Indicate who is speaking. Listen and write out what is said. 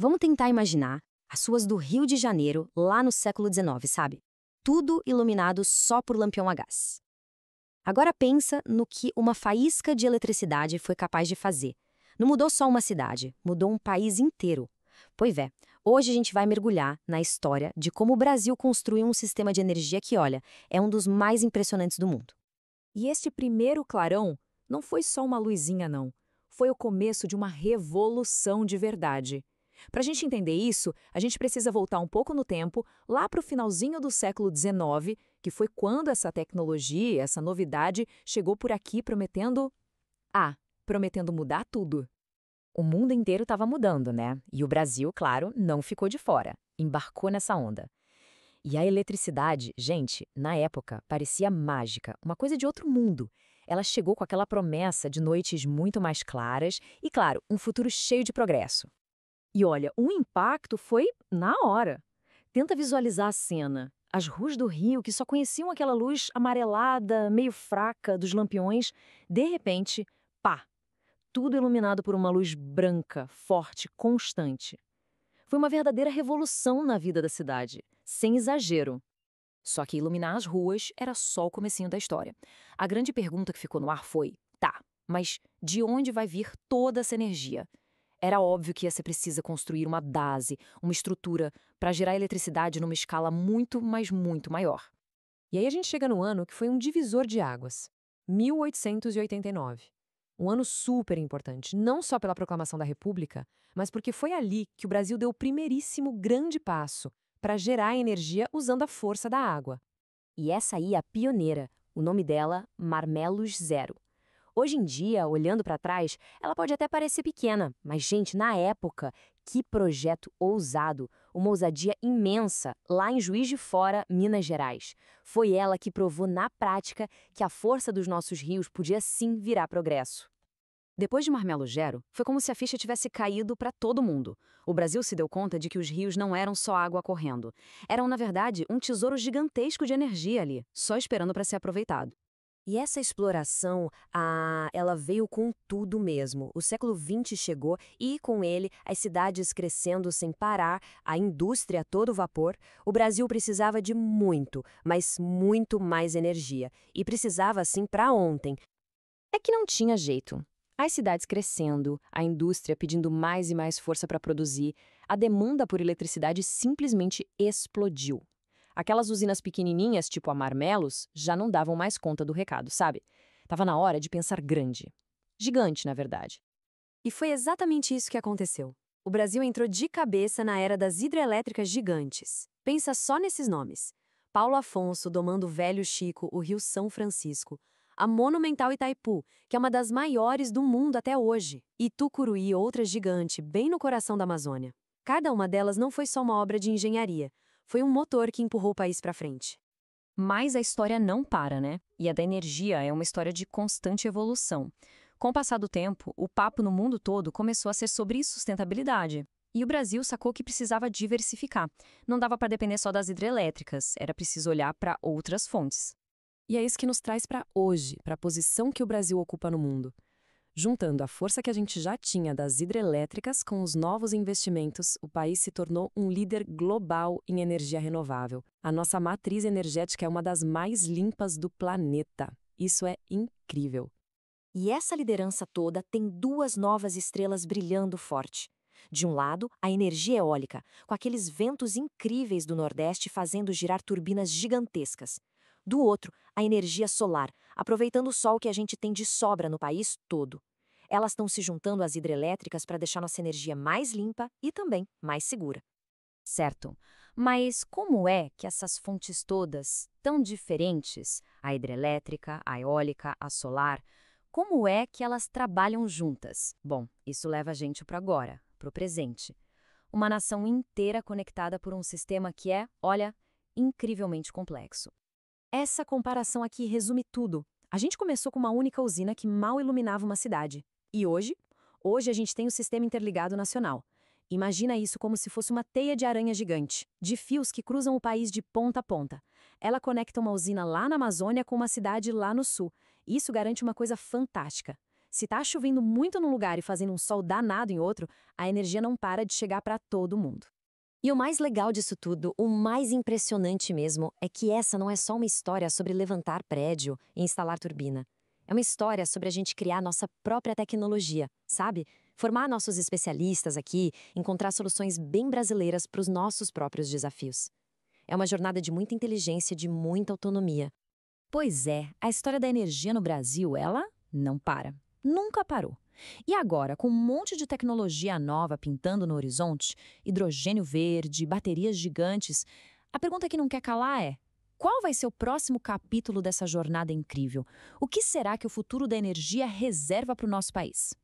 Speaker 1: Vamos tentar imaginar as ruas do Rio de Janeiro lá no século XIX, sabe? Tudo iluminado só por lampião a gás. Agora pensa no que uma faísca de eletricidade foi capaz de fazer. Não mudou só uma cidade, mudou um país inteiro. Pois é, hoje a gente vai mergulhar na história de como o Brasil construiu um sistema de energia que, olha, é um dos mais impressionantes do mundo.
Speaker 2: E este primeiro clarão não foi só uma luzinha, não. Foi o começo de uma revolução de verdade. Para a gente entender isso, a gente precisa voltar um pouco no tempo, lá para o finalzinho do século XIX, que foi quando essa tecnologia, essa novidade, chegou por aqui prometendo... prometendo mudar tudo.
Speaker 3: O mundo inteiro estava mudando, né? E o Brasil, claro, não ficou de fora. Embarcou nessa onda. E a eletricidade, gente, na época, parecia mágica, uma coisa de outro mundo. Ela chegou com aquela promessa de noites muito mais claras e, claro, um futuro cheio de progresso.
Speaker 1: E olha, o impacto foi na hora. Tenta visualizar a cena. As ruas do Rio, que só conheciam aquela luz amarelada, meio fraca dos lampiões, de repente, pá! Tudo iluminado por uma luz branca, forte, constante. Foi uma verdadeira revolução na vida da cidade, sem exagero. Só que iluminar as ruas era só o comecinho da história. A grande pergunta que ficou no ar foi, tá, mas de onde vai vir toda essa energia? Era óbvio que ia ser preciso construir uma base, uma estrutura, para gerar eletricidade numa escala muito, mas muito maior.
Speaker 2: E aí a gente chega no ano que foi um divisor de águas, 1889. Um ano super importante, não só pela proclamação da República, mas porque foi ali que o Brasil deu o primeiríssimo grande passo para gerar energia usando a força da água.
Speaker 1: E essa aí é a pioneira, o nome dela, Marmelos Zero. Hoje em dia, olhando para trás, ela pode até parecer pequena, mas, gente, na época, que projeto ousado, uma ousadia imensa, lá em Juiz de Fora, Minas Gerais. Foi ela que provou na prática que a força dos nossos rios podia sim virar progresso. Depois de Marmelo Gero, foi como se a ficha tivesse caído para todo mundo. O Brasil se deu conta de que os rios não eram só água correndo. Eram, na verdade, um tesouro gigantesco de energia ali, só esperando para ser aproveitado. E essa exploração, ela veio com tudo mesmo. O século XX chegou e, com ele, as cidades crescendo sem parar, a indústria a todo vapor. O Brasil precisava de muito, mas muito mais energia. E precisava, assim, para ontem. É que não tinha jeito. As cidades crescendo, a indústria pedindo mais e mais força para produzir, a demanda por eletricidade simplesmente explodiu. Aquelas usinas pequenininhas, tipo a Marmelos, já não davam mais conta do recado, sabe? Tava na hora de pensar grande. Gigante, na verdade. E foi exatamente isso que aconteceu. O Brasil entrou de cabeça na era das hidrelétricas gigantes. Pensa só nesses nomes. Paulo Afonso domando o Velho Chico, o Rio São Francisco. A monumental Itaipu, que é uma das maiores do mundo até hoje. E Tucuruí, outra gigante, bem no coração da Amazônia. Cada uma delas não foi só uma obra de engenharia. Foi um motor que empurrou o país para frente.
Speaker 3: Mas a história não para, né? E a da energia é uma história de constante evolução. Com o passar do tempo, o papo no mundo todo começou a ser sobre sustentabilidade. E o Brasil sacou que precisava diversificar. Não dava para depender só das hidrelétricas, era preciso olhar para outras fontes.
Speaker 2: E é isso que nos traz para hoje, para a posição que o Brasil ocupa no mundo. Juntando a força que a gente já tinha das hidrelétricas com os novos investimentos, o país se tornou um líder global em energia renovável. A nossa matriz energética é uma das mais limpas do planeta. Isso é incrível.
Speaker 1: E essa liderança toda tem duas novas estrelas brilhando forte. De um lado, a energia eólica, com aqueles ventos incríveis do Nordeste fazendo girar turbinas gigantescas. Do outro, a energia solar, aproveitando o sol que a gente tem de sobra no país todo. Elas estão se juntando às hidrelétricas para deixar nossa energia mais limpa e também mais segura.
Speaker 3: Certo. Mas como é que essas fontes todas, tão diferentes, a hidrelétrica, a eólica, a solar, como é que elas trabalham juntas? Bom, isso leva a gente para agora, para o presente. Uma nação inteira conectada por um sistema que é, olha, incrivelmente complexo.
Speaker 2: Essa comparação aqui resume tudo. A gente começou com uma única usina que mal iluminava uma cidade. E hoje? Hoje a gente tem o Sistema Interligado Nacional. Imagina isso como se fosse uma teia de aranha gigante, de fios que cruzam o país de ponta a ponta. Ela conecta uma usina lá na Amazônia com uma cidade lá no sul. Isso garante uma coisa fantástica. Se tá chovendo muito num lugar e fazendo um sol danado em outro, a energia não para de chegar para todo mundo.
Speaker 1: E o mais legal disso tudo, o mais impressionante mesmo, é que essa não é só uma história sobre levantar prédio e instalar turbina. É uma história sobre a gente criar nossa própria tecnologia, sabe? Formar nossos especialistas aqui, encontrar soluções bem brasileiras para os nossos próprios desafios. É uma jornada de muita inteligência e de muita autonomia.
Speaker 2: Pois é, a história da energia no Brasil, ela não para. Nunca parou. E agora, com um monte de tecnologia nova pintando no horizonte, hidrogênio verde, baterias gigantes, a pergunta que não quer calar é: qual vai ser o próximo capítulo dessa jornada incrível? O que será que o futuro da energia reserva para o nosso país?